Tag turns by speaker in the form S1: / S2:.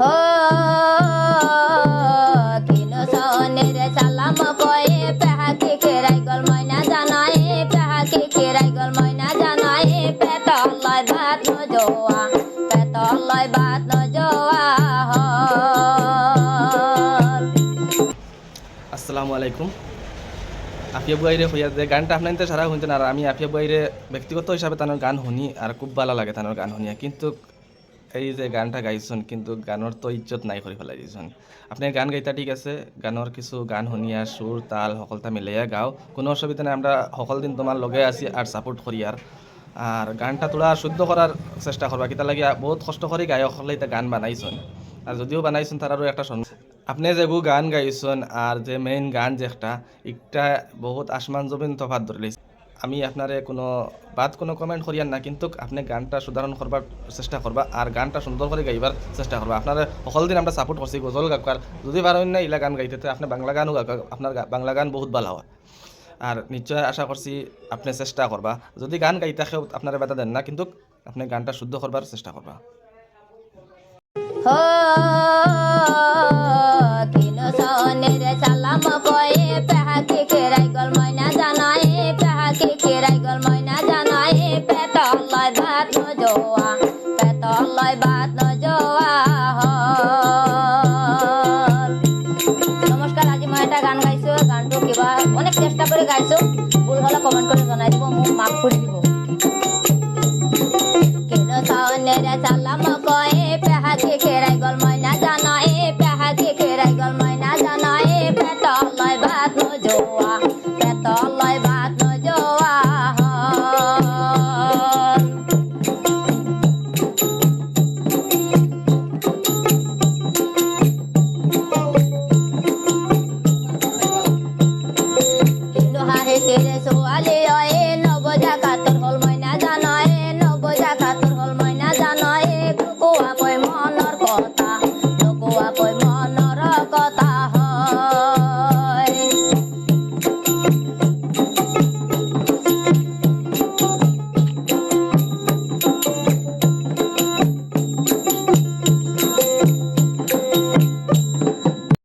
S1: হো কিনো সনের সালাম কয়ে পেহাকে খেরাই গল ময়না জানাই পেহাকে খেরাই গল ময়না জানাই পেতলয় ভাত নজোয়া পেতলয় ভাত নজোয়া
S2: আসসালামু আলাইকুম। আফিয়া বুয়াইরে হইয়া যে গানটা আপনার সারা শুনতেন আর আমি আফিয়া বুয়াইরে ব্যক্তিগত হিসাবে তানোর গান শুনি আর খুব ভালো লাগে তানোর গান শুনিয়া, কিন্তু এই যে গানটা গাইছেন কিন্তু গানের তো ইজ্জত নাই করে ফেলাই দিয়েছেন। আপনি গান গাইতা ঠিক আছে, গানের কিছু গান শুনিয়া সুর তাল সকলটা মিলাইয়া গাও, কোনো অসুবিধা নাই। আমরা সকল দিন তোমার লগে আছি আর সাপোর্ট করি। আর গানটা তোরা শুদ্ধ করার চেষ্টা করবা, কিতা লাগিয়া বহুত কষ্ট করে গায়ক হলে এটা গান বানাইছেন। আর যদিও বানাইছেন তারারও একটা আপনি যেগু গান গাইছেন আর যে মেইন গান যে একটা বহুত আসমান জমিন তফাত ধরলেছে। আমি আপনারে কোনো কমেন্ট করিয়ান না, কিন্তু আপনি গানটা সুধারণ করবার চেষ্টা করবা আর গানটা সুন্দর করে গাইবার চেষ্টা করবা। আপনার সকল দিন আমরা সাপোর্ট করছি গজল গাকার, যদি পারেন না ইলা গান গাইতে আপনি বাংলা গানও গাকা, আপনার বাংলা গান বহুত ভালো হয়। আর নিশ্চয় আশা করছি আপনি চেষ্টা করবা, যদি গান গাইতে কেউ আপনারা বাধা দেন না, কিন্তু আপনি গানটা শুদ্ধ করবার চেষ্টা করবা।
S1: হো কিনো সনের সালাম কয়ে পেহাকে খেরাই গল ময়না জানাই পেহাকে খেরাই গল ময়না জানাই পেতলয় ভাত নজোয়া পেতলয় ভাত নজোয়া। নমস্কার, আজি মই এটা গান গাইছো, গানটো কিবা অনেক চেষ্টা করে গাইছো, ভুল হলে কমেন্ট করে জনাই দিব, মোক মাফ করে দিব। কিনো সনের সালাম কয়ে পেহাকে খেরাই গল ময়না জানাই পেহাকে খেরাই গল ময়না জানাই পেতলয় ভাত নজোয়া পেতলয় ভাত নজোয়া। কিনো হাহে তেরে সোয়ালে অয়ে নবজা কাতর হল